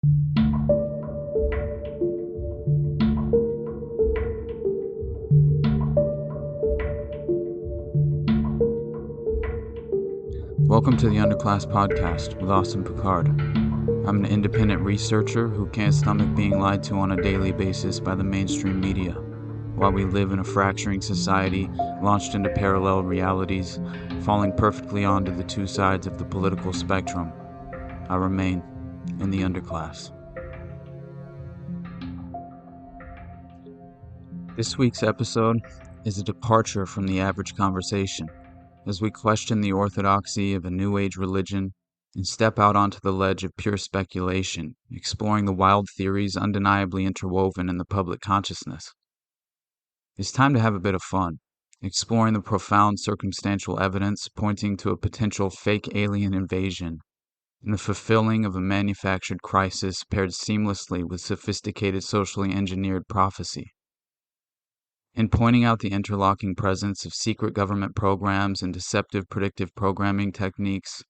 Welcome to the Underclass Podcast with Austin Picard. I'm an independent researcher who can't stomach being lied to on a daily basis by the mainstream media. While we live in a fracturing society, launched into parallel realities, falling perfectly onto the two sides of the political spectrum, I remain in the underclass. This week's episode is a departure from the average conversation, as we question the orthodoxy of a New Age religion and step out onto the ledge of pure speculation, exploring the wild theories undeniably interwoven in the public consciousness. It's time to have a bit of fun, exploring the profound circumstantial evidence pointing to a potential fake alien invasion and the fulfilling of a manufactured crisis paired seamlessly with sophisticated socially engineered prophecy. In pointing out the interlocking presence of secret government programs and deceptive predictive programming techniques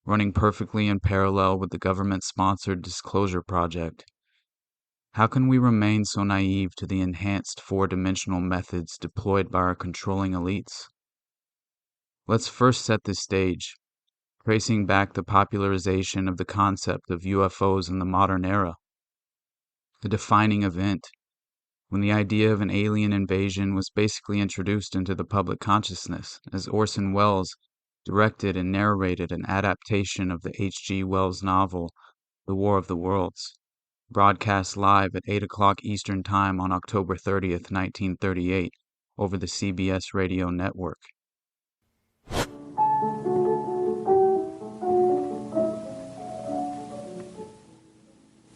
running perfectly in parallel with the government-sponsored Disclosure Project, how can we remain so naive to the enhanced four-dimensional methods deployed by our controlling elites? Let's first set the stage, tracing back the popularization of the concept of UFOs in the modern era. The defining event, when the idea of an alien invasion was basically introduced into the public consciousness, as Orson Welles directed and narrated an adaptation of the H.G. Wells novel, The War of the Worlds, broadcast live at 8 o'clock Eastern Time on October 30th, 1938, over the CBS radio network.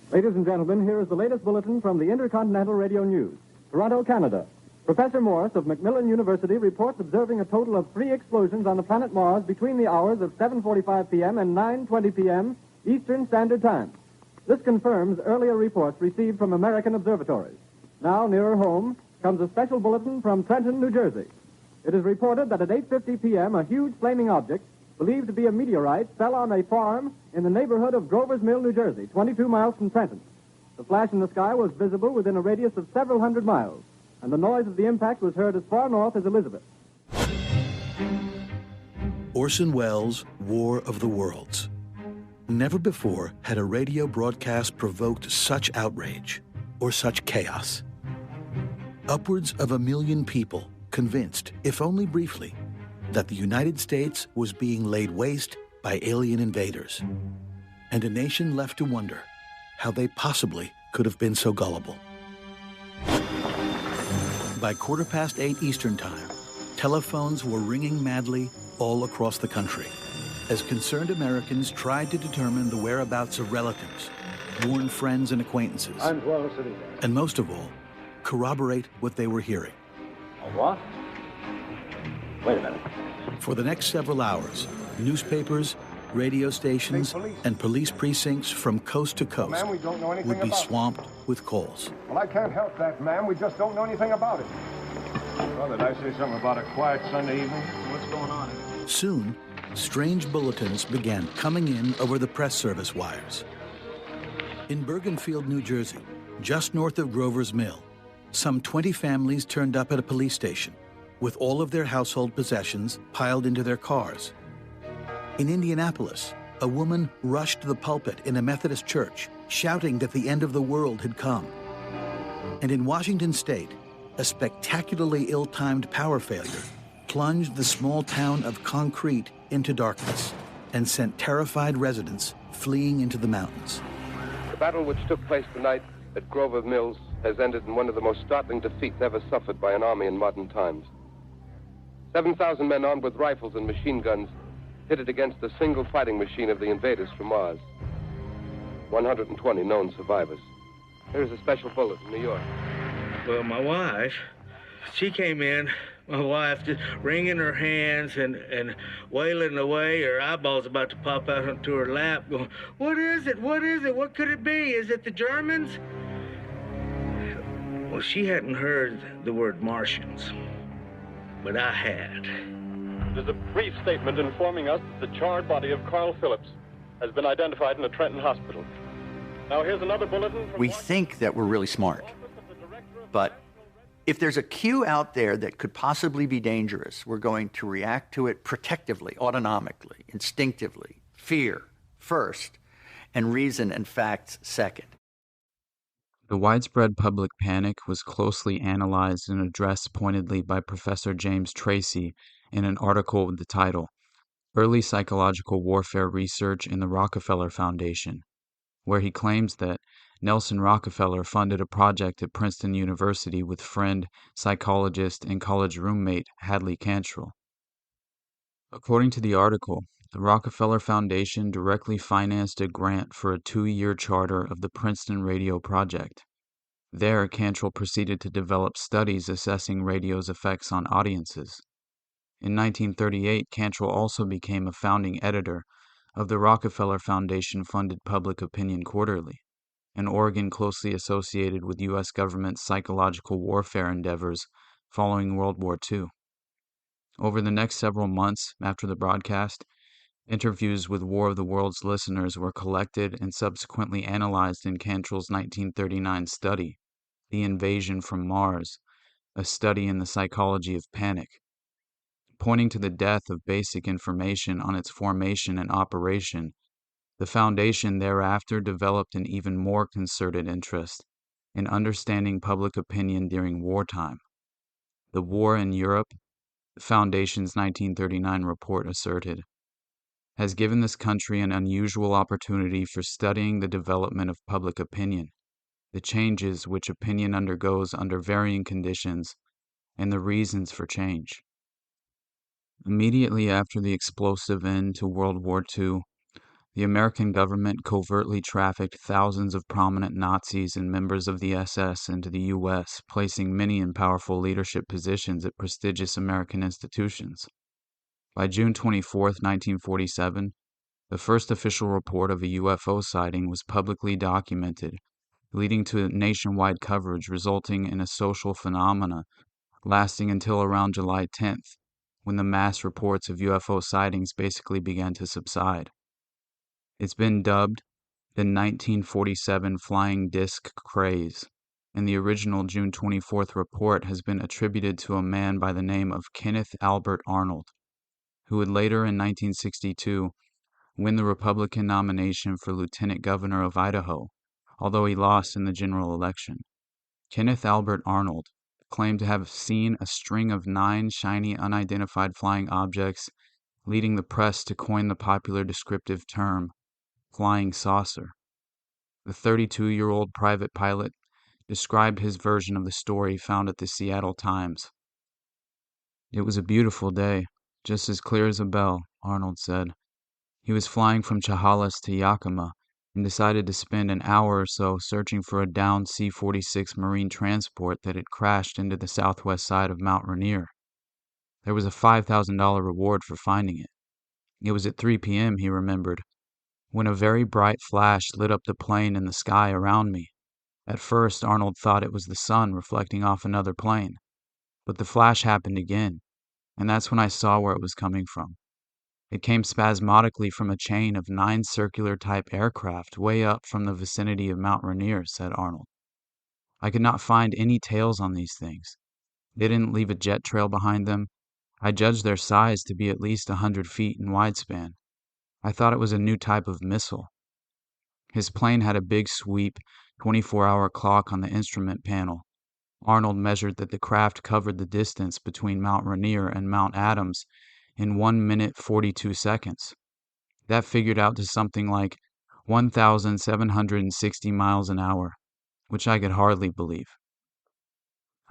Ladies and gentlemen, here is the latest bulletin from the Intercontinental Radio News. Toronto, Canada. Professor Morse of Macmillan University reports observing a total of 3 explosions on the planet Mars between the hours of 7:45 p.m. and 9:20 p.m. Eastern Standard Time. This confirms earlier reports received from American observatories. Now, nearer home, comes a special bulletin from Trenton, New Jersey. It is reported that at 8:50 p.m. a huge flaming object, believed to be a meteorite, fell on a farm in the neighborhood of Grover's Mill, New Jersey, 22 miles from Trenton. The flash in the sky was visible within a radius of several hundred miles, and the noise of the impact was heard as far north as Elizabeth. Orson Welles' War of the Worlds. Never before had a radio broadcast provoked such outrage or such chaos. Upwards of 1 million people convinced, if only briefly, that the United States was being laid waste by alien invaders, and a nation left to wonder how they possibly could have been so gullible. By 8:15 Eastern Time, telephones were ringing madly all across the country as concerned Americans tried to determine the whereabouts of relatives, warn friends and acquaintances, and most of all, corroborate what they were hearing. A what? Wait a minute. For the next several hours, newspapers, radio stations, and police precincts from coast to coast Ma'am, we don't know anything would be about it. swamped with calls. Well, I can't help that, ma'am. We just don't know anything about it. Well, did I say something about a quiet Sunday evening? What's going on? Soon, strange bulletins began coming in over the press service wires. In Bergenfield, New Jersey, just north of Grover's Mill, some 20 families turned up at a police station with all of their household possessions piled into their cars. In Indianapolis, a woman rushed to the pulpit in a Methodist church, shouting that the end of the world had come. And in Washington State, a spectacularly ill-timed power failure plunged the small town of Concrete into darkness and sent terrified residents fleeing into the mountains. The battle which took place tonight at Grover Mills has ended in one of the most startling defeats ever suffered by an army in modern times. 7,000 men armed with rifles and machine guns pitted against the single fighting machine of the invaders from Mars. 120 known survivors. Here's a special bullet from New York. Well, my wife, she came in, my wife just wringing her hands and wailing away, her eyeballs about to pop out onto her lap, going, "What is it? What is it? What could it be? Is it the Germans?" Well, she hadn't heard the word Martians, but I had. There's a brief statement informing us that the charred body of Carl Phillips has been identified in a Trenton hospital. Now here's another bulletin. We think that we're really smart, but if there's a cue out there that could possibly be dangerous, we're going to react to it protectively, autonomically, instinctively, fear first, and reason and facts second. The widespread public panic was closely analyzed and addressed pointedly by Professor James Tracy in an article with the title, Early Psychological Warfare Research in the Rockefeller Foundation, where he claims that Nelson Rockefeller funded a project at Princeton University with friend, psychologist, and college roommate Hadley Cantrell. According to the article, the Rockefeller Foundation directly financed a grant for a 2-year charter of the Princeton Radio Project. There, Cantrell proceeded to develop studies assessing radio's effects on audiences. In 1938, Cantrell also became a founding editor of the Rockefeller Foundation-funded Public Opinion Quarterly, an organ closely associated with U.S. government's psychological warfare endeavors following World War II. Over the next several months after the broadcast, interviews with War of the Worlds listeners were collected and subsequently analyzed in Cantrell's 1939 study, The Invasion from Mars, a study in the psychology of panic. Pointing to the death of basic information on its formation and operation, the Foundation thereafter developed an even more concerted interest in understanding public opinion during wartime. The war in Europe, the Foundation's 1939 report asserted, has given this country an unusual opportunity for studying the development of public opinion, the changes which opinion undergoes under varying conditions, and the reasons for change. Immediately after the explosive end to World War II, the American government covertly trafficked thousands of prominent Nazis and members of the SS into the U.S., placing many in powerful leadership positions at prestigious American institutions. By June 24, 1947, the first official report of a UFO sighting was publicly documented, leading to nationwide coverage resulting in a social phenomena lasting until around July 10th, when the mass reports of UFO sightings basically began to subside. It's been dubbed the 1947 flying disc craze, and the original June 24th report has been attributed to a man by the name of Kenneth Albert Arnold, who would later in 1962 win the Republican nomination for lieutenant governor of Idaho, although he lost in the general election. Kenneth Albert Arnold claimed to have seen a string of 9 shiny unidentified flying objects, leading the press to coin the popular descriptive term, flying saucer. The 32-year-old private pilot described his version of the story found at the Seattle Times. It was a beautiful day, just as clear as a bell, Arnold said. He was flying from Chehalis to Yakima and decided to spend an hour or so searching for a downed C-46 Marine transport that had crashed into the southwest side of Mount Rainier. There was a $5,000 reward for finding it. It was at 3 p.m., he remembered, when a very bright flash lit up the plane and the sky around me. At first, Arnold thought it was the sun reflecting off another plane. But the flash happened again, and that's when I saw where it was coming from. It came spasmodically from a chain of 9 circular-type aircraft way up from the vicinity of Mount Rainier, said Arnold. I could not find any tails on these things. They didn't leave a jet trail behind them. I judged their size to be at least 100 feet in wingspan. I thought it was a new type of missile. His plane had a big sweep, 24-hour clock on the instrument panel. Arnold measured that the craft covered the distance between Mount Rainier and Mount Adams in 1 minute 42 seconds. That figured out to something like 1,760 miles an hour, which I could hardly believe.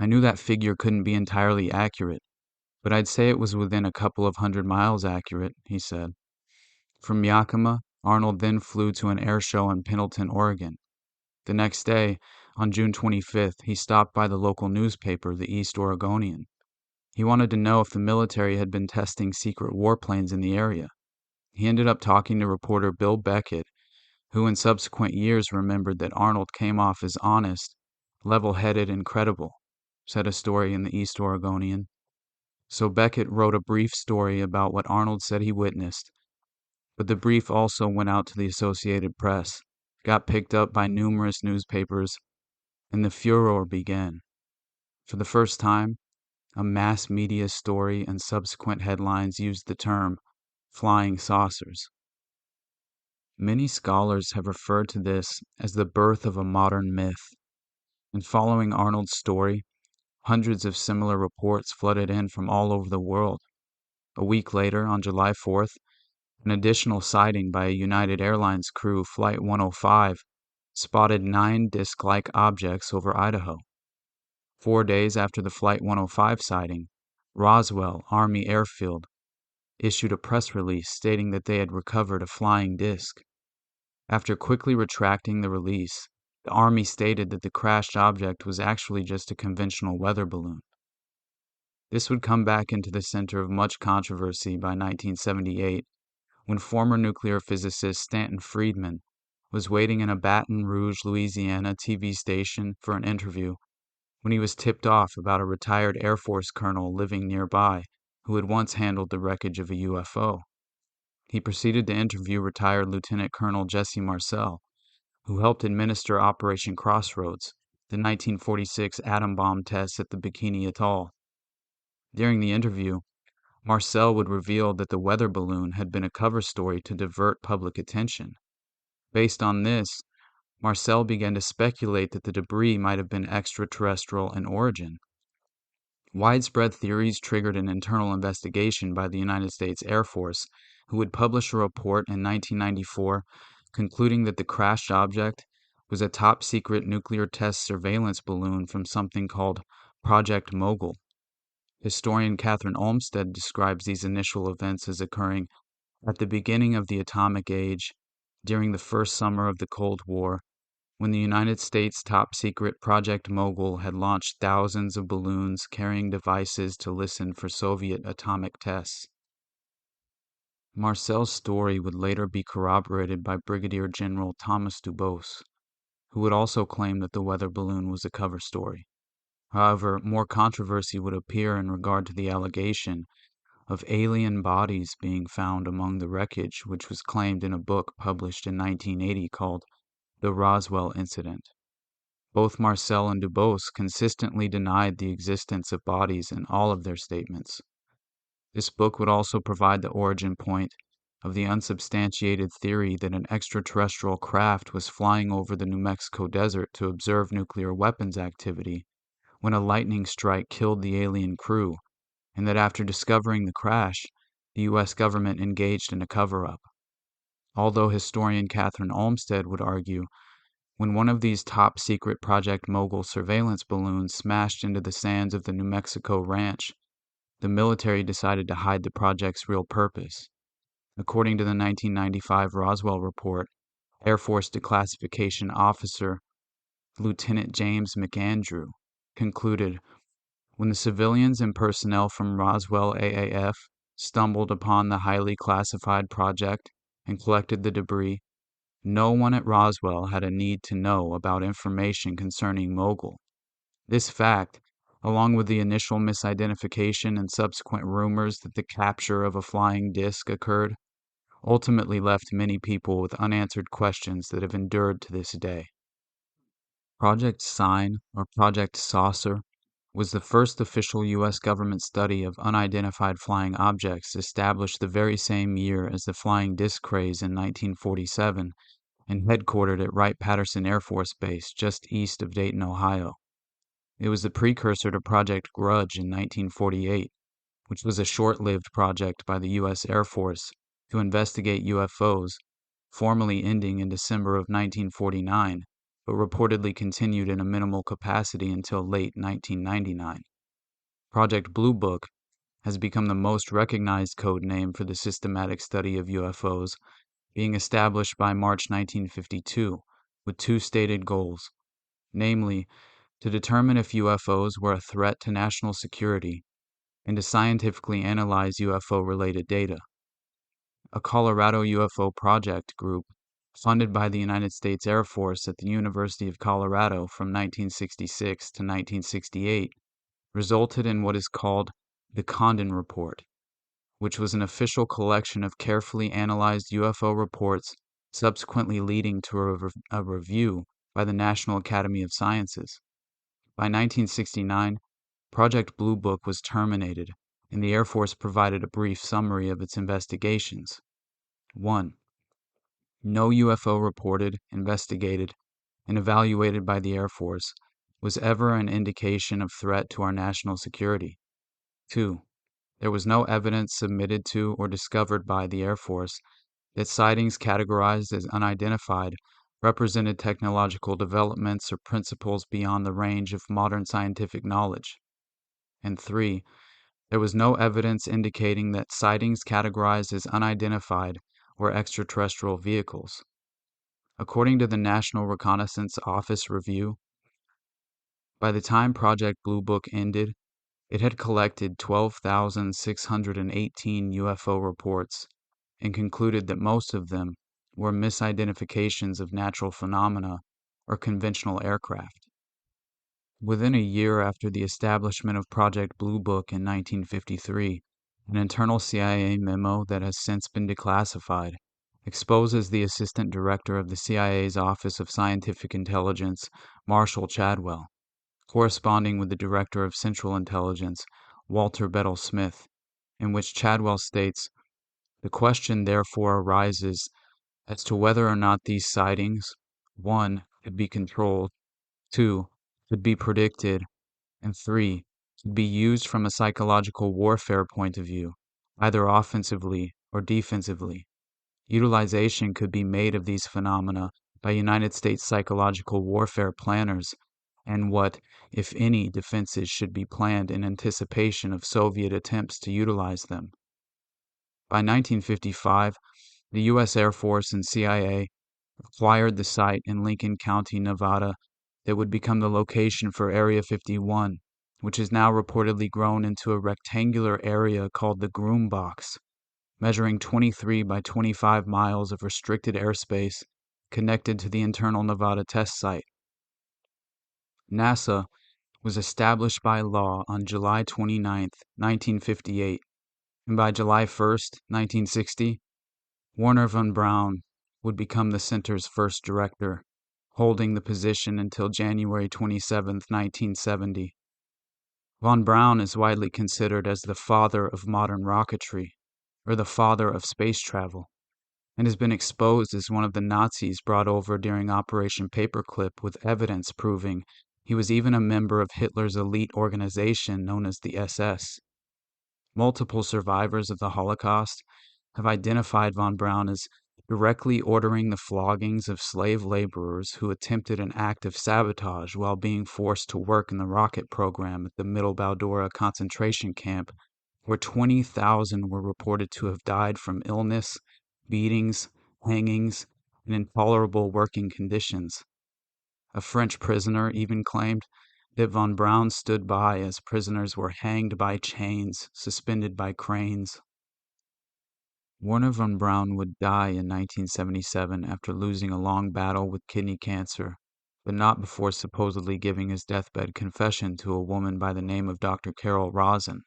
I knew that figure couldn't be entirely accurate, but I'd say it was within a couple of 100 miles accurate, he said. From Yakima, Arnold then flew to an air show in Pendleton, Oregon. The next day, on June 25th, he stopped by the local newspaper, the East Oregonian. He wanted to know if the military had been testing secret warplanes in the area. He ended up talking to reporter Bill Beckett, who in subsequent years remembered that Arnold came off as honest, level-headed, and credible, said a story in the East Oregonian. So Beckett wrote a brief story about what Arnold said he witnessed, but the brief also went out to the Associated Press, got picked up by numerous newspapers, and the furor began. For the first time, a mass media story and subsequent headlines used the term flying saucers. Many scholars have referred to this as the birth of a modern myth, and following Arnold's story, hundreds of similar reports flooded in from all over the world. A week later, on July 4th, an additional sighting by a United Airlines crew, Flight 105, spotted 9 disc-like objects over Idaho. 4 days after the Flight 105 sighting, Roswell Army Airfield issued a press release stating that they had recovered a flying disc. After quickly retracting the release, the Army stated that the crashed object was actually just a conventional weather balloon. This would come back into the center of much controversy by 1978, when former nuclear physicist Stanton Friedman was waiting in a Baton Rouge, Louisiana TV station for an interview when he was tipped off about a retired Air Force colonel living nearby who had once handled the wreckage of a UFO. He proceeded to interview retired Lieutenant Colonel Jesse Marcel, who helped administer Operation Crossroads, the 1946 atom bomb tests at the Bikini Atoll. During the interview, Marcel would reveal that the weather balloon had been a cover story to divert public attention. Based on this, Marcel began to speculate that the debris might have been extraterrestrial in origin. Widespread theories triggered an internal investigation by the United States Air Force, who would publish a report in 1994 concluding that the crashed object was a top-secret nuclear test surveillance balloon from something called Project Mogul. Historian Catherine Olmsted describes these initial events as occurring at the beginning of the atomic age, during the first summer of the Cold War, when the United States top-secret Project Mogul had launched thousands of balloons carrying devices to listen for Soviet atomic tests. Marcel's story would later be corroborated by Brigadier General Thomas Dubose, who would also claim that the weather balloon was a cover story. However, more controversy would appear in regard to the allegation of alien bodies being found among the wreckage, which was claimed in a book published in 1980 called The Roswell Incident. Both Marcel and Dubose consistently denied the existence of bodies in all of their statements. This book would also provide the origin point of the unsubstantiated theory that an extraterrestrial craft was flying over the New Mexico desert to observe nuclear weapons activity when a lightning strike killed the alien crew, and that after discovering the crash, the U.S. government engaged in a cover-up. Although historian Catherine Olmsted would argue, when one of these top-secret Project Mogul surveillance balloons smashed into the sands of the New Mexico ranch, the military decided to hide the project's real purpose. According to the 1995 Roswell report, Air Force Declassification Officer Lieutenant James McAndrew concluded, when the civilians and personnel from Roswell AAF stumbled upon the highly classified project and collected the debris, no one at Roswell had a need to know about information concerning Mogul. This fact, along with the initial misidentification and subsequent rumors that the capture of a flying disc occurred, ultimately left many people with unanswered questions that have endured to this day. Project Sign, or Project Saucer, was the first official U.S. government study of unidentified flying objects established the very same year as the flying disc craze in 1947 and headquartered at Wright-Patterson Air Force Base just east of Dayton, Ohio. It was the precursor to Project Grudge in 1948, which was a short-lived project by the U.S. Air Force to investigate UFOs, formally ending in December of 1949, but reportedly continued in a minimal capacity until late 1999. Project Blue Book has become the most recognized code name for the systematic study of UFOs, being established by March 1952 with 2 stated goals, namely, to determine if UFOs were a threat to national security and to scientifically analyze UFO-related data. A Colorado UFO Project group funded by the United States Air Force at the University of Colorado from 1966 to 1968 resulted in what is called the Condon Report, which was an official collection of carefully analyzed UFO reports subsequently leading to a review by the National Academy of Sciences. By 1969, Project Blue Book was terminated, and the Air Force provided a brief summary of its investigations. 1. No UFO reported, investigated, and evaluated by the Air Force was ever an indication of threat to our national security. 2. There was no evidence submitted to or discovered by the Air Force that sightings categorized as unidentified represented technological developments or principles beyond the range of modern scientific knowledge. And 3. There was no evidence indicating that sightings categorized as unidentified were extraterrestrial vehicles. According to the National Reconnaissance Office review, by the time Project Blue Book ended, it had collected 12,618 UFO reports and concluded that most of them were misidentifications of natural phenomena or conventional aircraft. Within a year after the establishment of Project Blue Book in 1953, an internal CIA memo that has since been declassified exposes the Assistant Director of the CIA's Office of Scientific Intelligence, Marshall Chadwell, corresponding with the Director of Central Intelligence, Walter Bedell Smith, in which Chadwell states, "The question therefore arises as to whether or not these sightings, 1. could be controlled, 2. could be predicted, and 3. could be used from a psychological warfare point of view, either offensively or defensively. Utilization could be made of these phenomena by United States psychological warfare planners, and what, if any, defenses should be planned in anticipation of Soviet attempts to utilize them." By 1955, the U.S. Air Force and CIA acquired the site in Lincoln County, Nevada, that would become the location for Area 51, which has now reportedly grown into a rectangular area called the Groom Box, measuring 23 by 25 miles of restricted airspace connected to the internal Nevada test site. NASA was established by law on July 29, 1958, and by July 1, 1960, Wernher von Braun would become the center's first director, holding the position until January 27, 1970. Von Braun is widely considered as the father of modern rocketry, or the father of space travel, and has been exposed as one of the Nazis brought over during Operation Paperclip, with evidence proving he was even a member of Hitler's elite organization known as the SS. Multiple survivors of the Holocaust have identified von Braun as directly ordering the floggings of slave laborers who attempted an act of sabotage while being forced to work in the rocket program at the Mittelbau-Dora concentration camp, where 20,000 were reported to have died from illness, beatings, hangings, and intolerable working conditions. A French prisoner even claimed that von Braun stood by as prisoners were hanged by chains suspended by cranes. Wernher von Braun would die in 1977 after losing a long battle with kidney cancer, but not before supposedly giving his deathbed confession to a woman by the name of Dr. Carol Rosin,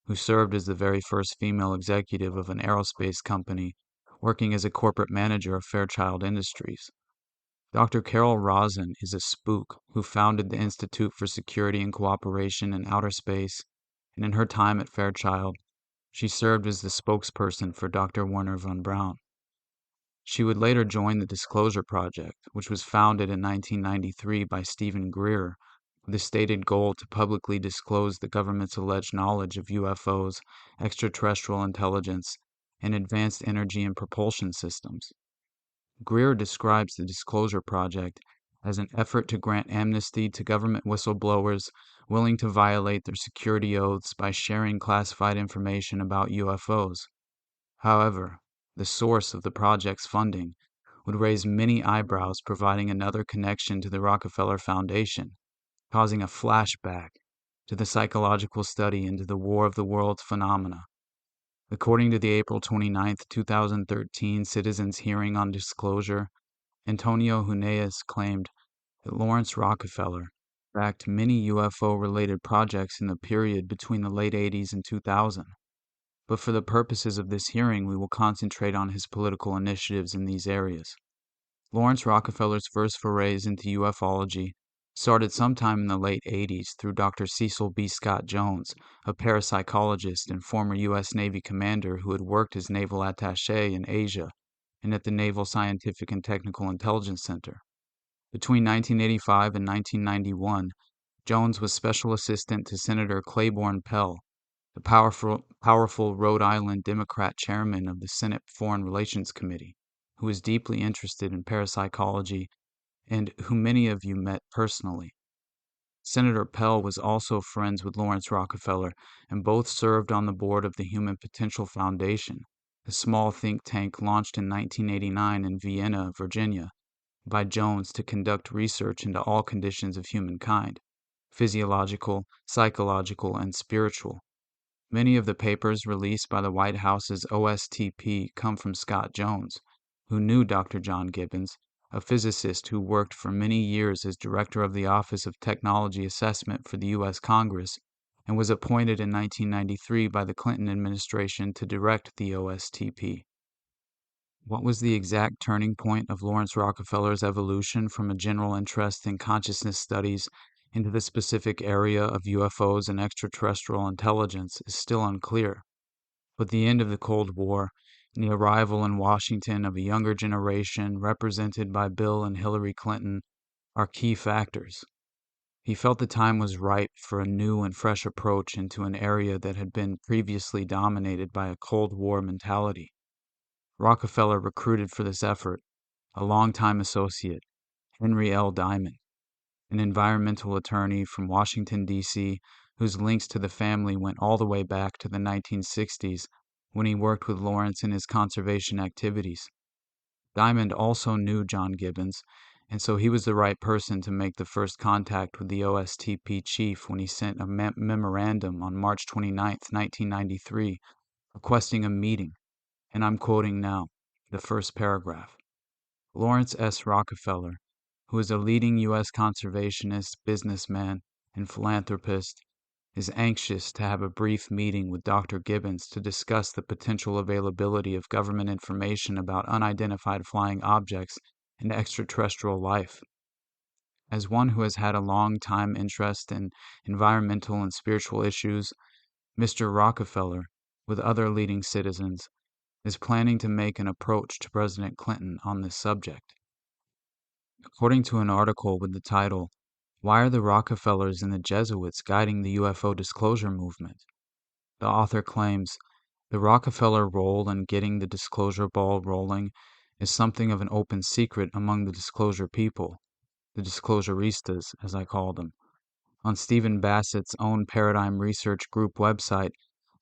who served as the very first female executive of an aerospace company, working as a corporate manager of Fairchild Industries. Dr. Carol Rosin is a spook who founded the Institute for Security and Cooperation in Outer Space, and in her time at Fairchild, she served as the spokesperson for Dr. Wernher von Braun. She would later join the Disclosure Project, which was founded in 1993 by Stephen Greer, with the stated goal to publicly disclose the government's alleged knowledge of UFOs, extraterrestrial intelligence, and advanced energy and propulsion systems. Greer describes the Disclosure Project as an effort to grant amnesty to government whistleblowers willing to violate their security oaths by sharing classified information about UFOs. However, the source of the project's funding would raise many eyebrows, providing another connection to the Rockefeller Foundation, causing a flashback to the psychological study into the War of the Worlds phenomena. According to the April 29, 2013 Citizens Hearing on Disclosure, Antonio Huneeus claimed that Lawrence Rockefeller backed many UFO-related projects in the period between the late 80s and 2000. But for the purposes of this hearing, we will concentrate on his political initiatives in these areas. Lawrence Rockefeller's first forays into ufology started sometime in the late 80s through Dr. Cecil B. Scott Jones, a parapsychologist and former U.S. Navy commander who had worked as naval attaché in Asia and at the Naval Scientific and Technical Intelligence Center. Between 1985 and 1991, Jones was special assistant to Senator Claiborne Pell, the powerful Rhode Island Democrat chairman of the Senate Foreign Relations Committee, who was deeply interested in parapsychology and who many of you met personally. Senator Pell was also friends with Lawrence Rockefeller, and both served on the board of the Human Potential Foundation, a small think tank launched in 1989 in Vienna, Virginia, by Jones to conduct research into all conditions of humankind, physiological, psychological, and spiritual. Many of the papers released by the White House's OSTP come from Scott Jones, who knew Dr. John Gibbons, a physicist who worked for many years as director of the Office of Technology Assessment for the U.S. Congress and was appointed in 1993 by the Clinton administration to direct the OSTP. What was the exact turning point of Lawrence Rockefeller's evolution from a general interest in consciousness studies into the specific area of UFOs and extraterrestrial intelligence is still unclear. But the end of the Cold War and the arrival in Washington of a younger generation represented by Bill and Hillary Clinton are key factors. He felt the time was ripe for a new and fresh approach into an area that had been previously dominated by a Cold War mentality. Rockefeller recruited for this effort a longtime associate, Henry L. Diamond, an environmental attorney from Washington, D.C., whose links to the family went all the way back to the 1960s when he worked with Lawrence in his conservation activities. Diamond also knew John Gibbons, and so he was the right person to make the first contact with the OSTP chief when he sent a memorandum on March 29, 1993, requesting a meeting, and I'm quoting now, the first paragraph. Lawrence S. Rockefeller, who is a leading U.S. conservationist, businessman, and philanthropist, is anxious to have a brief meeting with Dr. Gibbons to discuss the potential availability of government information about unidentified flying objects and extraterrestrial life. As one who has had a long-time interest in environmental and spiritual issues, Mr. Rockefeller, with other leading citizens, is planning to make an approach to President Clinton on this subject. According to an article with the title, "Why are the Rockefellers and the Jesuits guiding the UFO disclosure movement?" the author claims, the Rockefeller role in getting the disclosure ball rolling is something of an open secret among the disclosure people, the disclosuristas, as I call them. On Stephen Bassett's own Paradigm Research Group website,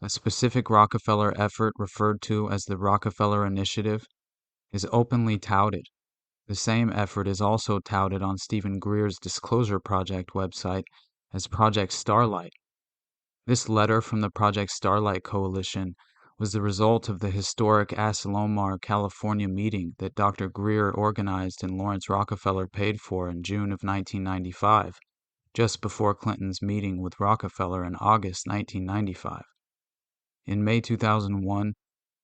a specific Rockefeller effort referred to as the Rockefeller Initiative is openly touted. The same effort is also touted on Stephen Greer's Disclosure Project website as Project Starlight. This letter from the Project Starlight Coalition was the result of the historic Asilomar, California meeting that Dr. Greer organized and Lawrence Rockefeller paid for in June of 1995, just before Clinton's meeting with Rockefeller in August 1995. In May 2001,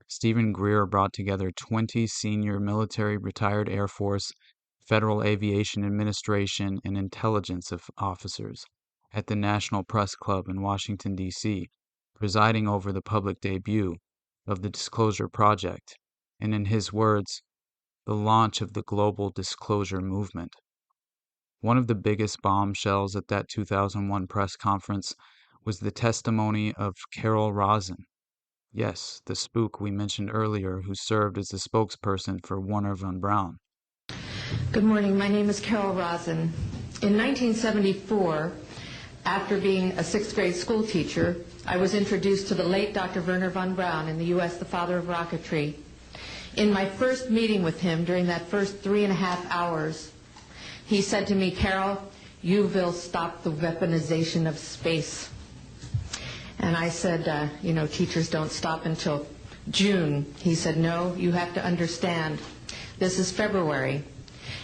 Stephen Greer brought together 20 senior military, retired Air Force, Federal Aviation Administration, and intelligence officers at the National Press Club in Washington, D.C., presiding over the public debut of the Disclosure Project, and in his words, the launch of the global disclosure movement. One of the biggest bombshells at that 2001 press conference was the testimony of Carol Rosin. Yes, the spook we mentioned earlier who served as the spokesperson for Warner von Braun. Good morning. My name is Carol Rosin. In 1974, after being a sixth grade school teacher, I was introduced to the late Dr. Werner von Braun in the U.S., the father of rocketry. In my first meeting with him, during that first 3.5 hours, he said to me, "Carol, you will stop the weaponization of space." And I said, teachers don't stop until June. He said, "No, you have to understand. This is February,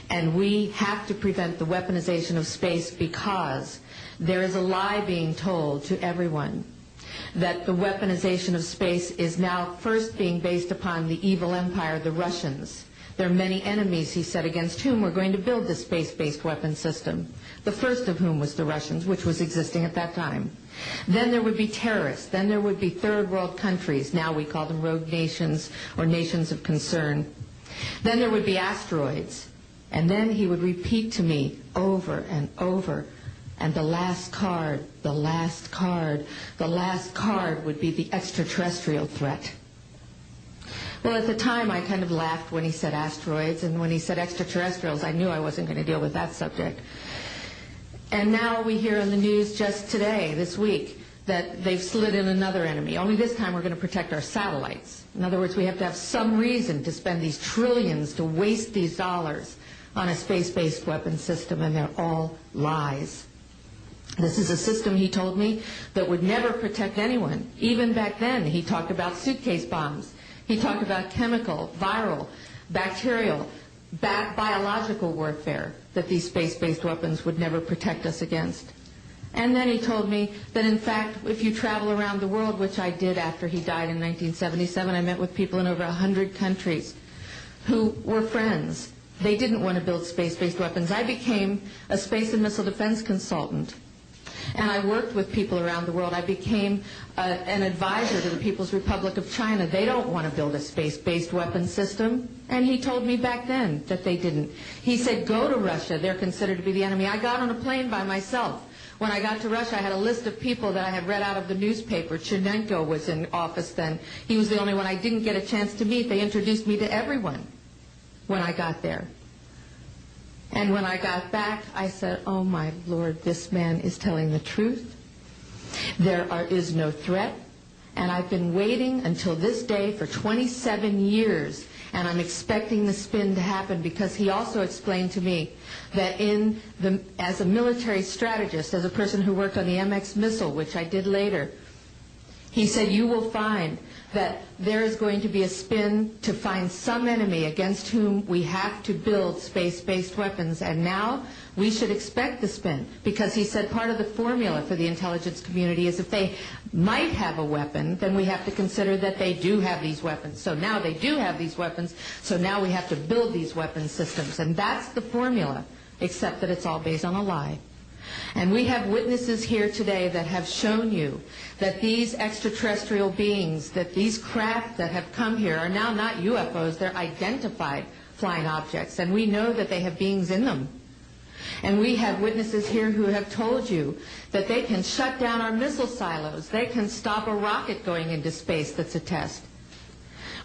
and we have to prevent the weaponization of space because there is a lie being told to everyone that the weaponization of space is now first being based upon the evil empire, the Russians. There are many enemies, he said, against whom we're going to build this space-based weapon system, the first of whom was the Russians, which was existing at that time. Then there would be terrorists. Then there would be third world countries. Now we call them rogue nations or nations of concern. Then there would be asteroids. And then he would repeat to me over and over, and the last card, the last card, the last card would be the extraterrestrial threat. Well, at the time, I kind of laughed when he said asteroids, and when he said extraterrestrials, I knew I wasn't going to deal with that subject. And now we hear on the news just today, this week, that they've slid in another enemy. Only this time we're going to protect our satellites. In other words, we have to have some reason to spend these trillions, to waste these dollars on a space-based weapon system, and they're all lies. This is a system, he told me, that would never protect anyone. Even back then, he talked about suitcase bombs. He talked about chemical, viral, bacterial, biological warfare, that these space-based weapons would never protect us against. And then he told me that, in fact, if you travel around the world, which I did after he died in 1977, I met with people in over 100 countries who were friends. They didn't want to build space-based weapons. I became a space and missile defense consultant, and I worked with people around the world. I became an advisor to the People's Republic of China. They don't want to build a space-based weapon system, and he told me back then that they didn't. He said, go to Russia. They're considered to be the enemy. I got on a plane by myself. When I got to Russia, I had a list of people that I had read out of the newspaper. Chernenko was in office then. He was the only one I didn't get a chance to meet. They introduced me to everyone when I got there. And when I got back, I said, oh my Lord, this man is telling the truth. There is no threat. And I've been waiting until this day for 27 years, and I'm expecting the spin to happen, because he also explained to me that as a military strategist, as a person who worked on the MX missile, which I did later, he said, you will find that there is going to be a spin to find some enemy against whom we have to build space-based weapons. And now we should expect the spin, because he said part of the formula for the intelligence community is if they might have a weapon, then we have to consider that they do have these weapons. So now they do have these weapons, so now we have to build these weapon systems. And that's the formula, except that it's all based on a lie. And we have witnesses here today that have shown you that these extraterrestrial beings, that these craft that have come here are now not UFOs, they're identified flying objects, and we know that they have beings in them. And we have witnesses here who have told you that they can shut down our missile silos, they can stop a rocket going into space that's a test.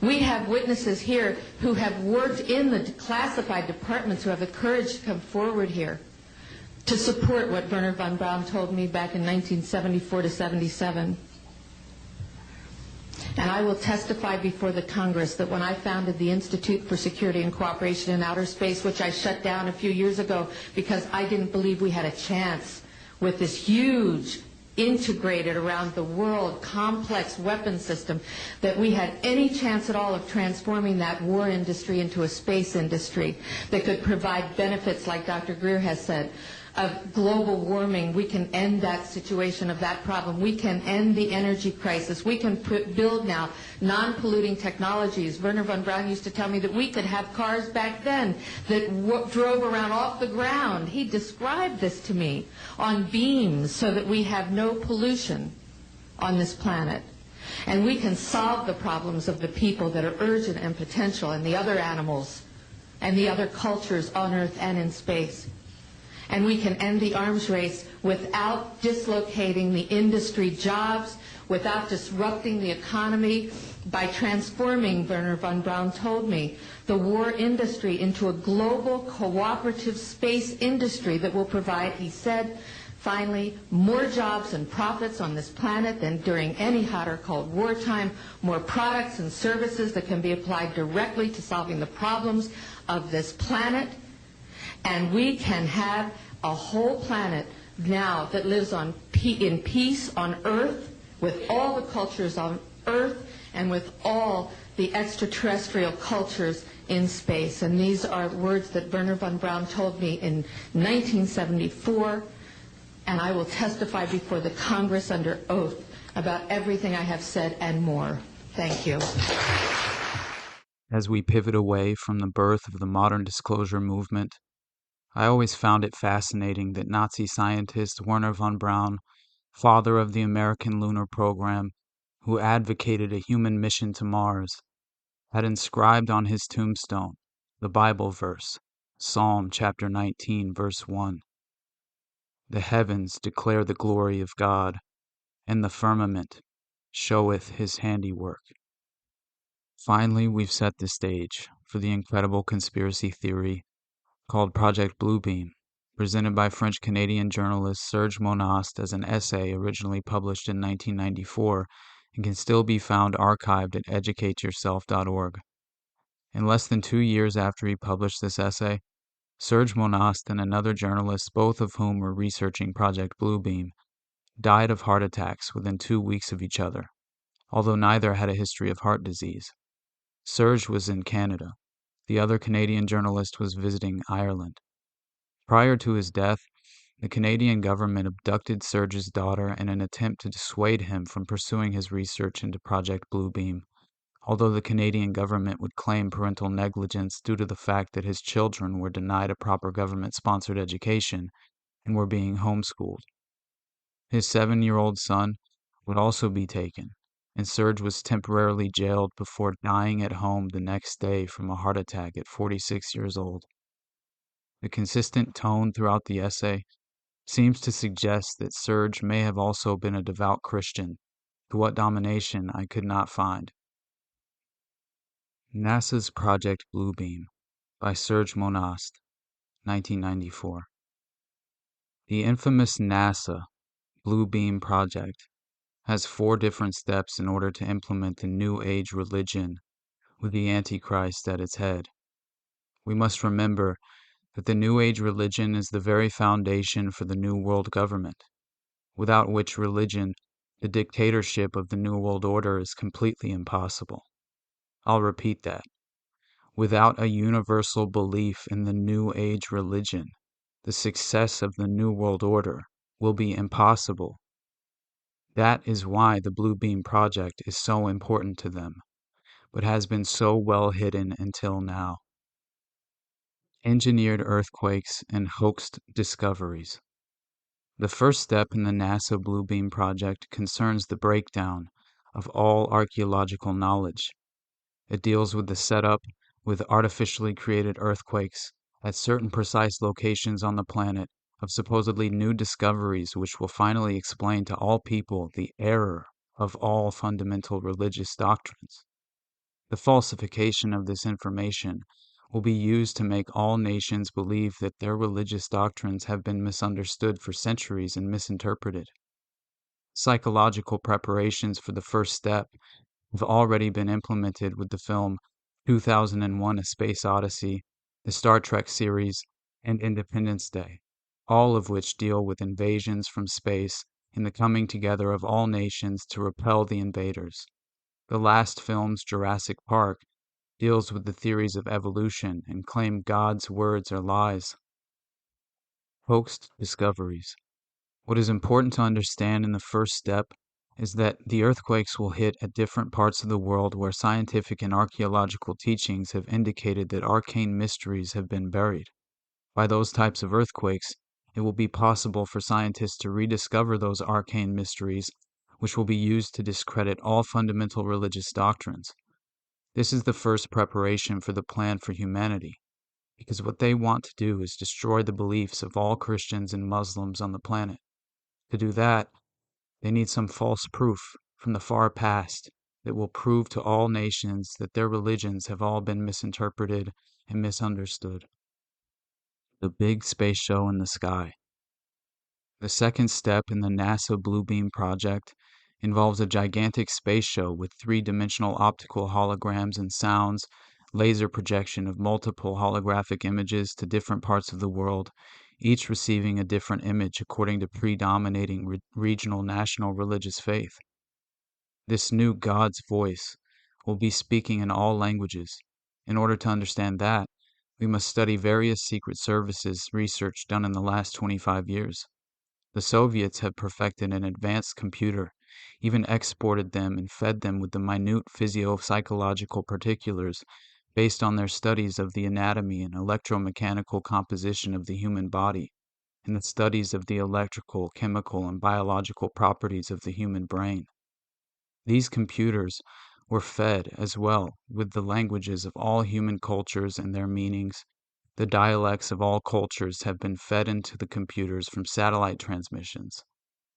We have witnesses here who have worked in the classified departments, who have the courage to come forward here to support what Wernher von Braun told me back in 1974 to 77. And I will testify before the Congress that when I founded the Institute for Security and Cooperation in Outer Space, which I shut down a few years ago because I didn't believe we had a chance with this huge, integrated around the world, complex weapon system, that we had any chance at all of transforming that war industry into a space industry that could provide benefits, like Dr. Greer has said, of global warming. We can end that situation of that problem. We can end the energy crisis. We can build now non-polluting technologies. Wernher von Braun used to tell me that we could have cars back then that drove around off the ground. He described this to me on beams so that we have no pollution on this planet. And we can solve the problems of the people that are urgent and potential, and the other animals and the other cultures on Earth and in space. And we can end the arms race without dislocating the industry jobs, without disrupting the economy, by transforming, Wernher von Braun told me, the war industry into a global cooperative space industry that will provide, he said, finally, more jobs and profits on this planet than during any hot or cold wartime, more products and services that can be applied directly to solving the problems of this planet. And we can have a whole planet now that lives in peace on Earth, with all the cultures on Earth, and with all the extraterrestrial cultures in space. And these are words that Wernher von Braun told me in 1974, and I will testify before the Congress under oath about everything I have said and more. Thank you. As we pivot away from the birth of the modern disclosure movement, I always found it fascinating that Nazi scientist Wernher von Braun, father of the American lunar program, who advocated a human mission to Mars, had inscribed on his tombstone the Bible verse, Psalm chapter 19, verse 1. The heavens declare the glory of God, and the firmament showeth his handiwork. Finally, we've set the stage for the incredible conspiracy theory called Project Bluebeam, presented by French-Canadian journalist Serge Monast as an essay originally published in 1994 and can still be found archived at educateyourself.org. In less than 2 years after he published this essay, Serge Monast and another journalist, both of whom were researching Project Bluebeam, died of heart attacks within 2 weeks of each other, although neither had a history of heart disease. Serge was in Canada. The other Canadian journalist was visiting Ireland. Prior to his death, the Canadian government abducted Serge's daughter in an attempt to dissuade him from pursuing his research into Project Bluebeam, although the Canadian government would claim parental negligence due to the fact that his children were denied a proper government-sponsored education and were being homeschooled. His 7-year-old son would also be taken, and Serge was temporarily jailed before dying at home the next day from a heart attack at 46 years old. The consistent tone throughout the essay seems to suggest that Serge may have also been a devout Christian, to what domination I could not find. NASA's Project Bluebeam by Serge Monast, 1994. The infamous NASA Bluebeam project has 4 different steps in order to implement the New Age religion with the Antichrist at its head. We must remember that the New Age religion is the very foundation for the New World Government, without which religion the dictatorship of the New World Order is completely impossible. I'll repeat that. Without a universal belief in the New Age religion, the success of the New World Order will be impossible. That is why the Bluebeam project is so important to them, but has been so well hidden until now. Engineered earthquakes and hoaxed discoveries. The first step in the NASA Bluebeam project concerns the breakdown of all archaeological knowledge. It deals with the setup with artificially created earthquakes at certain precise locations on the planet of supposedly new discoveries which will finally explain to all people the error of all fundamental religious doctrines. The falsification of this information will be used to make all nations believe that their religious doctrines have been misunderstood for centuries and misinterpreted. Psychological preparations for the first step have already been implemented with the film 2001: A Space Odyssey, the Star Trek series, and Independence Day, all of which deal with invasions from space and the coming together of all nations to repel the invaders. The last film's Jurassic Park deals with the theories of evolution and claim God's words are lies. Hoaxed discoveries. What is important to understand in the first step is that the earthquakes will hit at different parts of the world where scientific and archaeological teachings have indicated that arcane mysteries have been buried. By those types of earthquakes, it will be possible for scientists to rediscover those arcane mysteries, which will be used to discredit all fundamental religious doctrines. This is the first preparation for the plan for humanity, because what they want to do is destroy the beliefs of all Christians and Muslims on the planet. To do that, they need some false proof from the far past that will prove to all nations that their religions have all been misinterpreted and misunderstood. The big space show in the sky. The second step in the NASA Bluebeam project involves a gigantic space show with 3-dimensional optical holograms and sounds, laser projection of multiple holographic images to different parts of the world, each receiving a different image according to predominating regional national religious faith. This new God's voice will be speaking in all languages. In order to understand that, we must study various secret services research done in the last 25 years. The Soviets have perfected an advanced computer, even exported them and fed them with the minute physio-psychological particulars based on their studies of the anatomy and electromechanical composition of the human body, and the studies of the electrical, chemical, and biological properties of the human brain. These computers were fed as well with the languages of all human cultures and their meanings. The dialects of all cultures have been fed into the computers from satellite transmissions.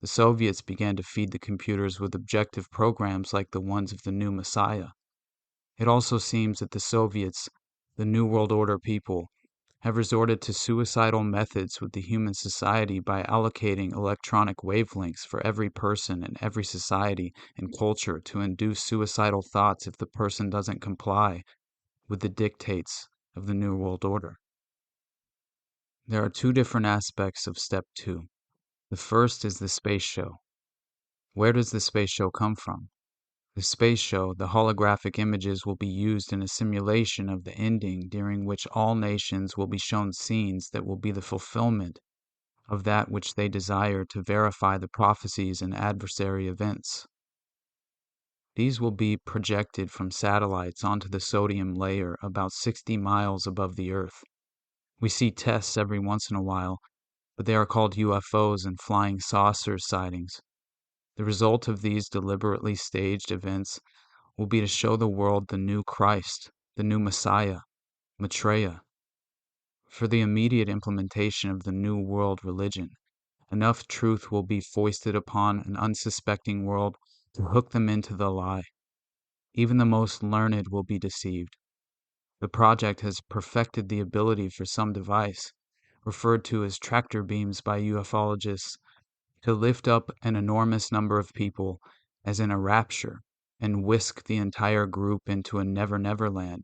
The Soviets began to feed the computers with objective programs like the ones of the new Messiah. It also seems that the Soviets, the New World Order people, have resorted to suicidal methods with the human society by allocating electronic wavelengths for every person in every society and culture to induce suicidal thoughts if the person doesn't comply with the dictates of the New World Order. There are two different aspects of Step 2. The first is the space show. Where does the space show come from? The space show, the holographic images will be used in a simulation of the ending during which all nations will be shown scenes that will be the fulfillment of that which they desire to verify the prophecies and adversary events. These will be projected from satellites onto the sodium layer about 60 miles above the Earth. We see tests every once in a while, but they are called UFOs and flying saucer sightings. The result of these deliberately staged events will be to show the world the new Christ, the new Messiah, Maitreya. For the immediate implementation of the New World religion, enough truth will be foisted upon an unsuspecting world to hook them into the lie. Even the most learned will be deceived. The project has perfected the ability for some device, referred to as tractor beams by ufologists, to lift up an enormous number of people, as in a rapture, and whisk the entire group into a never-never land.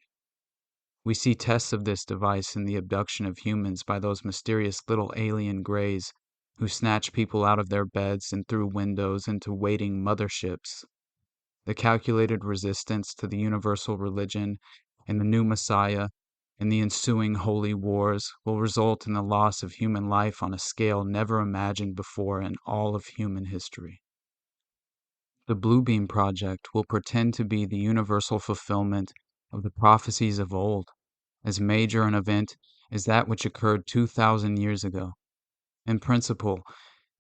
We see tests of this device in the abduction of humans by those mysterious little alien greys who snatch people out of their beds and through windows into waiting motherships. The calculated resistance to the universal religion and the new Messiah and the ensuing holy wars will result in the loss of human life on a scale never imagined before in all of human history. The Bluebeam Project will pretend to be the universal fulfillment of the prophecies of old, as major an event as that which occurred 2,000 years ago. In principle,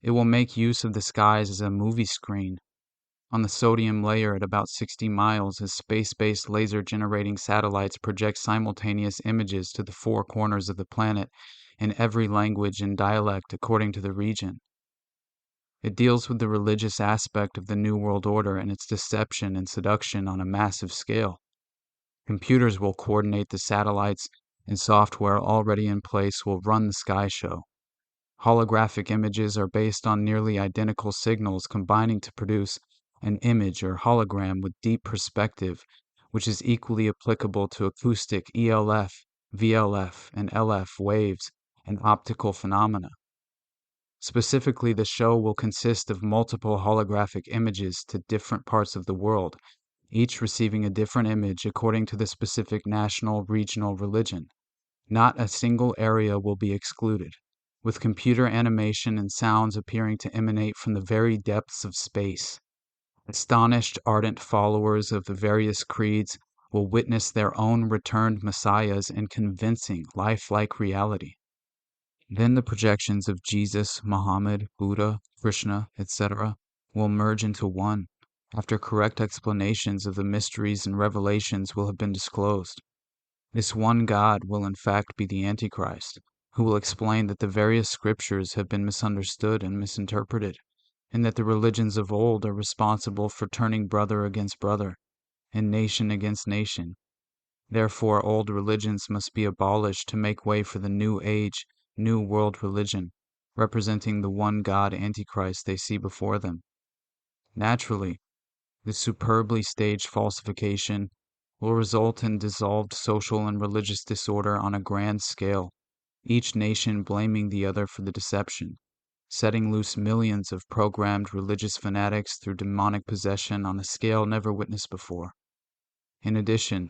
it will make use of the skies as a movie screen. On the sodium layer at about 60 miles, as space-based laser-generating satellites project simultaneous images to the four corners of the planet in every language and dialect according to the region. It deals with the religious aspect of the New World Order and its deception and seduction on a massive scale. Computers will coordinate the satellites, and software already in place will run the sky show. Holographic images are based on nearly identical signals combining to produce an image or hologram with deep perspective, which is equally applicable to acoustic ELF, VLF, and LF waves and optical phenomena. Specifically, the show will consist of multiple holographic images to different parts of the world, each receiving a different image according to the specific national, regional religion. Not a single area will be excluded, with computer animation and sounds appearing to emanate from the very depths of space. Astonished, ardent followers of the various creeds will witness their own returned messiahs in convincing, lifelike reality. Then the projections of Jesus, Muhammad, Buddha, Krishna, etc. will merge into one, after correct explanations of the mysteries and revelations will have been disclosed. This one God will in fact be the Antichrist, who will explain that the various scriptures have been misunderstood and misinterpreted, and that the religions of old are responsible for turning brother against brother, and nation against nation. Therefore, old religions must be abolished to make way for the new age, new world religion, representing the one God Antichrist they see before them. Naturally, this superbly staged falsification will result in dissolved social and religious disorder on a grand scale, each nation blaming the other for the deception, setting loose millions of programmed religious fanatics through demonic possession on a scale never witnessed before. In addition,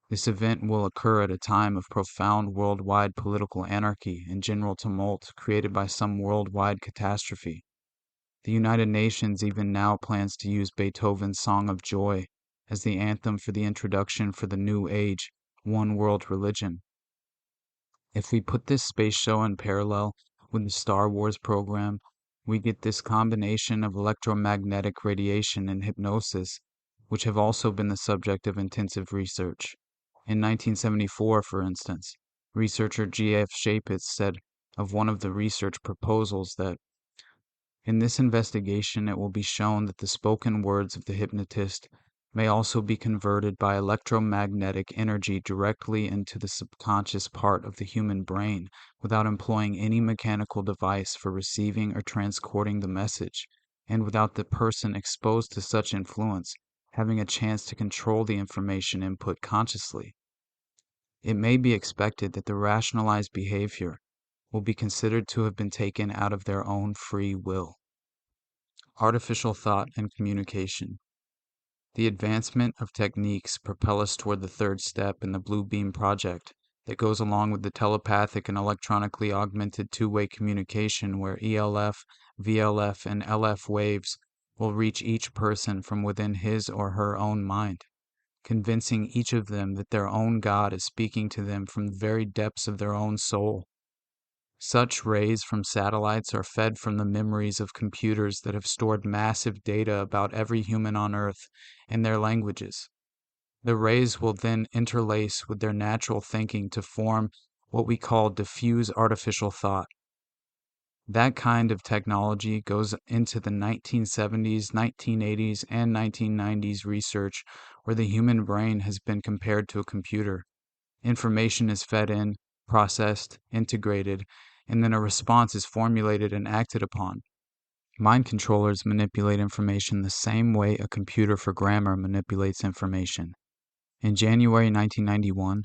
this event will occur at a time of profound worldwide political anarchy and general tumult created by some worldwide catastrophe. The United Nations even now plans to use Beethoven's Song of Joy as the anthem for the introduction for the new age, one world religion. If we put this space show in parallel with the Star Wars program, we get this combination of electromagnetic radiation and hypnosis, which have also been the subject of intensive research. In 1974, for instance, researcher G.F. Chapitz said of one of the research proposals that, in this investigation, it will be shown that the spoken words of the hypnotist may also be converted by electromagnetic energy directly into the subconscious part of the human brain without employing any mechanical device for receiving or transporting the message, and without the person exposed to such influence having a chance to control the information input consciously. It may be expected that the rationalized behavior will be considered to have been taken out of their own free will. Artificial thought and communication. The advancement of techniques propel us toward the third step in the Blue Beam project that goes along with the telepathic and electronically augmented two-way communication where ELF, VLF, and LF waves will reach each person from within his or her own mind, convincing each of them that their own God is speaking to them from the very depths of their own soul. Such rays from satellites are fed from the memories of computers that have stored massive data about every human on Earth in their languages. The rays will then interlace with their natural thinking to form what we call diffuse artificial thought. That kind of technology goes into the 1970s, 1980s, and 1990s research where the human brain has been compared to a computer. Information is fed in, processed, integrated, and then a response is formulated and acted upon. Mind controllers manipulate information the same way a computer for grammar manipulates information. In January 1991,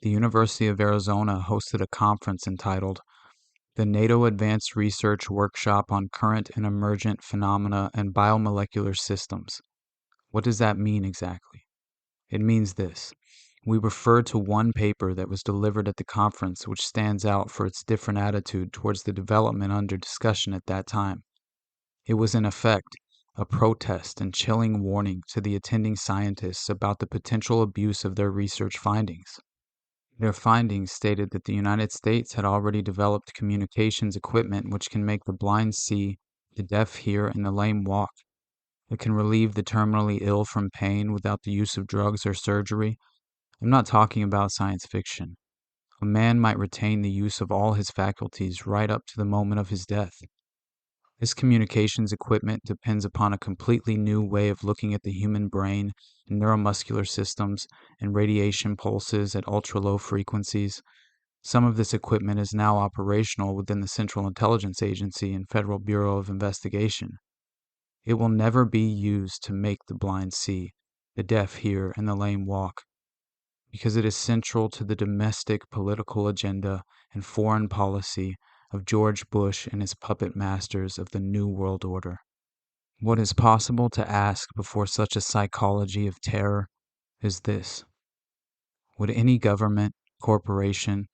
the University of Arizona hosted a conference entitled the NATO Advanced Research Workshop on Current and Emergent Phenomena and Biomolecular Systems. What does that mean exactly? It means this. We refer to one paper that was delivered at the conference which stands out for its different attitude towards the development under discussion at that time. It was in effect a protest and chilling warning to the attending scientists about the potential abuse of their research findings. Their findings stated that the United States had already developed communications equipment which can make the blind see, the deaf hear, and the lame walk. It can relieve the terminally ill from pain without the use of drugs or surgery. I'm not talking about science fiction. A man might retain the use of all his faculties right up to the moment of his death. This communications equipment depends upon a completely new way of looking at the human brain and neuromuscular systems and radiation pulses at ultra-low frequencies. Some of this equipment is now operational within the Central Intelligence Agency and Federal Bureau of Investigation. It will never be used to make the blind see, the deaf hear, and the lame walk, because it is central to the domestic political agenda and foreign policy of George Bush and his puppet masters of the New World Order. What is possible to ask before such a psychology of terror is this. Would any government, corporation,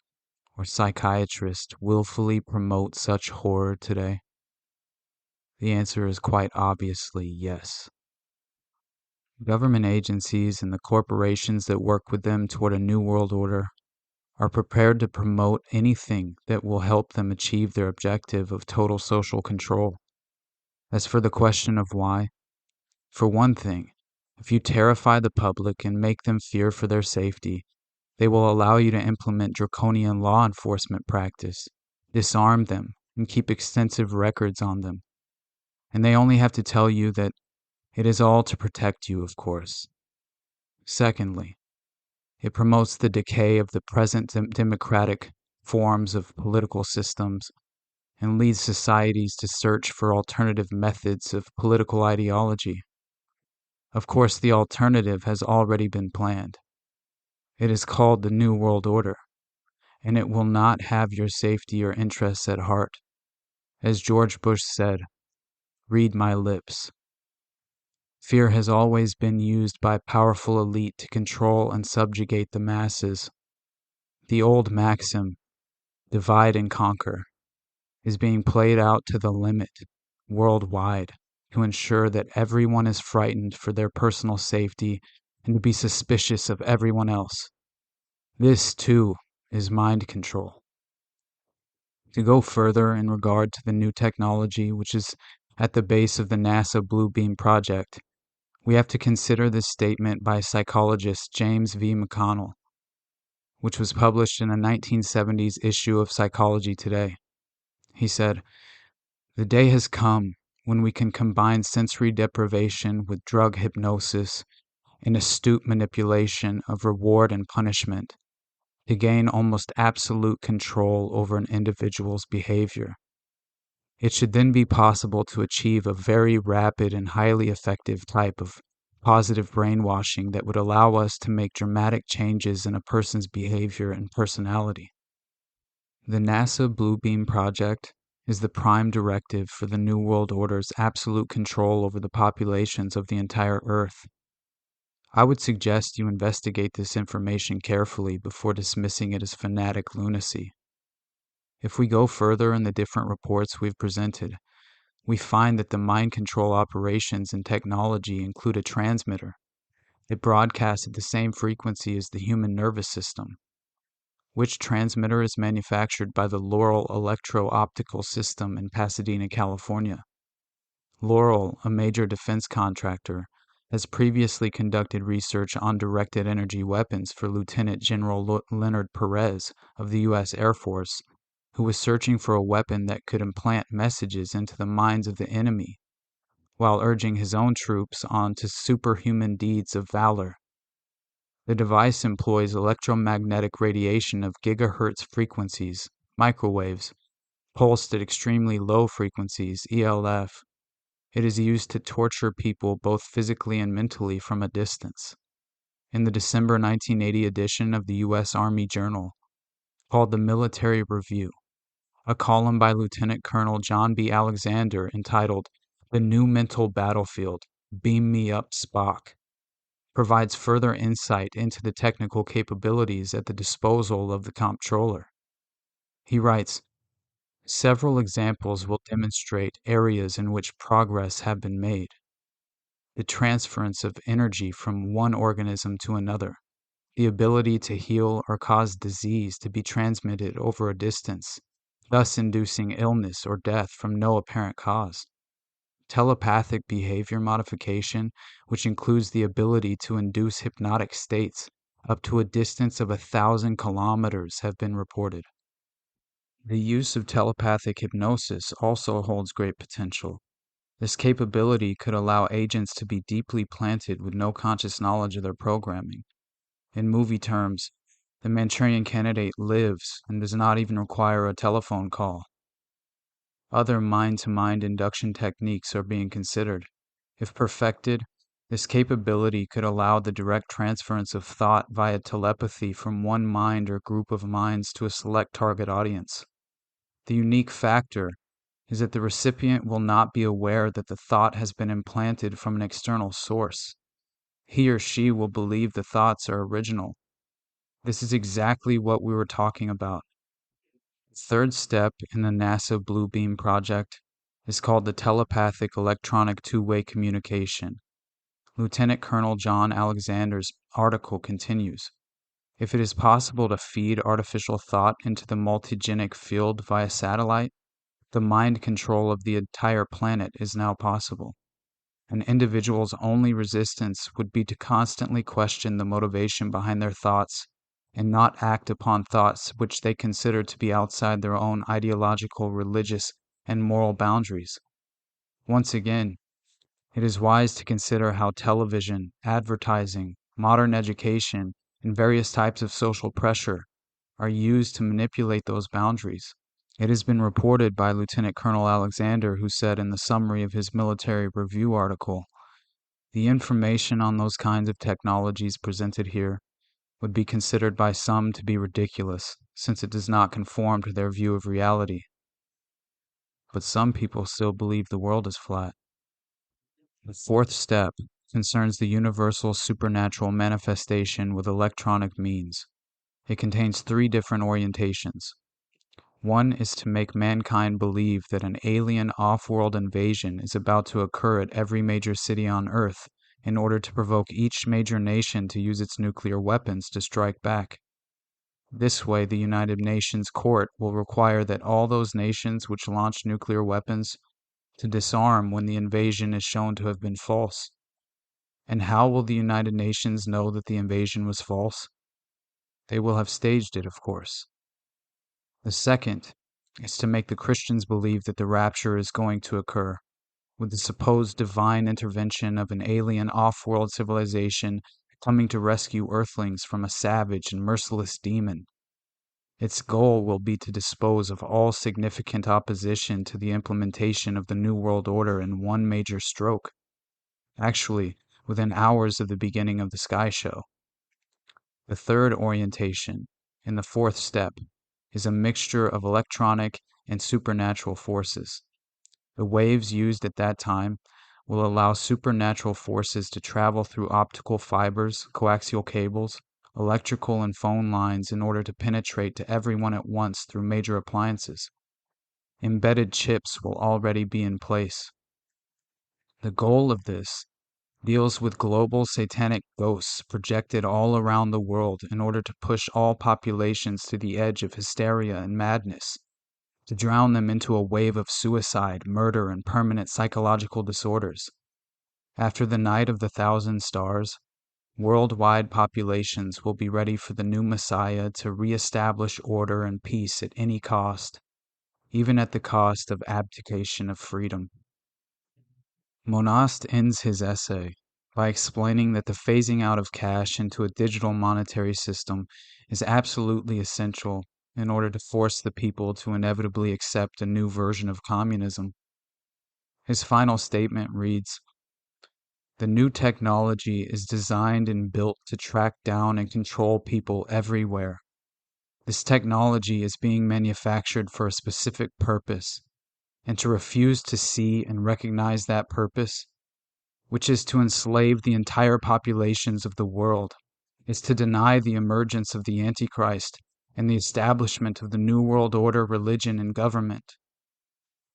or psychiatrist willfully promote such horror today? The answer is quite obviously yes. Government agencies and the corporations that work with them toward a new world order are prepared to promote anything that will help them achieve their objective of total social control. As for the question of why, for one thing, if you terrify the public and make them fear for their safety, they will allow you to implement draconian law enforcement practice, disarm them, and keep extensive records on them. And they only have to tell you that it is all to protect you, of course. Secondly, it promotes the decay of the present democratic forms of political systems and leads societies to search for alternative methods of political ideology. Of course, the alternative has already been planned. It is called the New World Order, and it will not have your safety or interests at heart. As George Bush said, read my lips. Fear has always been used by powerful elite to control and subjugate the masses. The old maxim, divide and conquer, is being played out to the limit worldwide to ensure that everyone is frightened for their personal safety and to be suspicious of everyone else. This, too, is mind control. To go further in regard to the new technology which is at the base of the NASA Blue Beam project, we have to consider this statement by psychologist James V. McConnell, which was published in a 1970s issue of Psychology Today. He said, "The day has come when we can combine sensory deprivation with drug hypnosis and astute manipulation of reward and punishment to gain almost absolute control over an individual's behavior. It should then be possible to achieve a very rapid and highly effective type of positive brainwashing that would allow us to make dramatic changes in a person's behavior and personality." The NASA Blue Beam project is the prime directive for the New World Order's absolute control over the populations of the entire Earth. I would suggest you investigate this information carefully before dismissing it as fanatic lunacy. If we go further in the different reports we've presented, we find that the mind control operations and technology include a transmitter. It broadcasts at the same frequency as the human nervous system, which transmitter is manufactured by the Loral Electro-Optical System in Pasadena, California. Loral, a major defense contractor, has previously conducted research on directed energy weapons for Lieutenant General Leonard Perez of the U.S. Air Force, who was searching for a weapon that could implant messages into the minds of the enemy, while urging his own troops on to superhuman deeds of valor. The device employs electromagnetic radiation of gigahertz frequencies, microwaves, pulsed at extremely low frequencies, ELF. It is used to torture people both physically and mentally from a distance. In the December 1980 edition of the U.S. Army Journal, called the Military Review, a column by Lieutenant Colonel John B. Alexander entitled "The New Mental Battlefield, Beam Me Up, Spock," provides further insight into the technical capabilities at the disposal of the comptroller. He writes, "Several examples will demonstrate areas in which progress have been made. The transference of energy from one organism to another, the ability to heal or cause disease to be transmitted over a distance, thus inducing illness or death from no apparent cause. Telepathic behavior modification, which includes the ability to induce hypnotic states up to a distance of 1,000 kilometers, have been reported. The use of telepathic hypnosis also holds great potential. This capability could allow agents to be deeply planted with no conscious knowledge of their programming. In movie terms, the Manchurian Candidate lives and does not even require a telephone call. Other mind-to-mind induction techniques are being considered. If perfected, this capability could allow the direct transference of thought via telepathy from one mind or group of minds to a select target audience. The unique factor is that the recipient will not be aware that the thought has been implanted from an external source. He or she will believe the thoughts are original. This is exactly what we were talking about. The third step in the NASA Blue Beam project is called the telepathic electronic two-way communication. Lieutenant Colonel John Alexander's article continues. If it is possible to feed artificial thought into the multigenic field via satellite, the mind control of the entire planet is now possible. An individual's only resistance would be to constantly question the motivation behind their thoughts and not act upon thoughts which they consider to be outside their own ideological, religious, and moral boundaries. Once again, it is wise to consider how television, advertising, modern education, and various types of social pressure are used to manipulate those boundaries. It has been reported by Lieutenant Colonel Alexander, who said in the summary of his Military Review article, "The information on those kinds of technologies presented here would be considered by some to be ridiculous, since it does not conform to their view of reality. But some people still believe the world is flat." The fourth step concerns the universal supernatural manifestation with electronic means. It contains 3 different orientations. One is to make mankind believe that an alien off-world invasion is about to occur at every major city on Earth in order to provoke each major nation to use its nuclear weapons to strike back. This way, the United Nations Court will require that all those nations which launch nuclear weapons to disarm when the invasion is shown to have been false. And how will the United Nations know that the invasion was false? They will have staged it, of course. The second is to make the Christians believe that the rapture is going to occur, with the supposed divine intervention of an alien off-world civilization coming to rescue Earthlings from a savage and merciless demon. Its goal will be to dispose of all significant opposition to the implementation of the New World Order in one major stroke, actually within hours of the beginning of the Sky Show. The third orientation, in the fourth step, is a mixture of electronic and supernatural forces. The waves used at that time will allow supernatural forces to travel through optical fibers, coaxial cables, electrical and phone lines in order to penetrate to everyone at once through major appliances. Embedded chips will already be in place. The goal of this deals with global satanic ghosts projected all around the world in order to push all populations to the edge of hysteria and madness, to drown them into a wave of suicide, murder, and permanent psychological disorders. After the night of the 1,000 stars, worldwide populations will be ready for the new Messiah to reestablish order and peace at any cost, even at the cost of abdication of freedom. Monast ends his essay by explaining that the phasing out of cash into a digital monetary system is absolutely essential in order to force the people to inevitably accept a new version of communism. His final statement reads, "The new technology is designed and built to track down and control people everywhere. This technology is being manufactured for a specific purpose, and to refuse to see and recognize that purpose, which is to enslave the entire populations of the world, is to deny the emergence of the Antichrist and the establishment of the New World Order religion and government.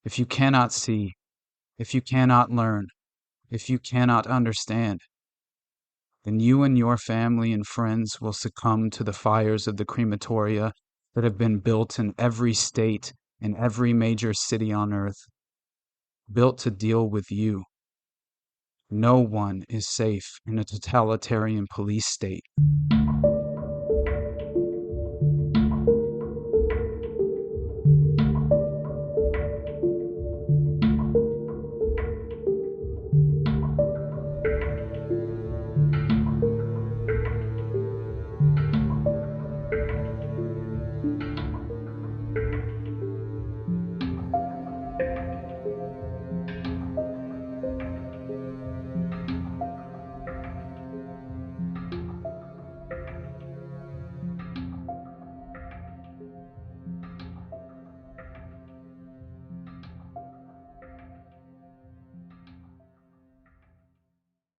If you cannot see, if you cannot learn, if you cannot understand, then you and your family and friends will succumb to the fires of the crematoria that have been built in every state and every major city on earth, built to deal with you. No one is safe in a totalitarian police state."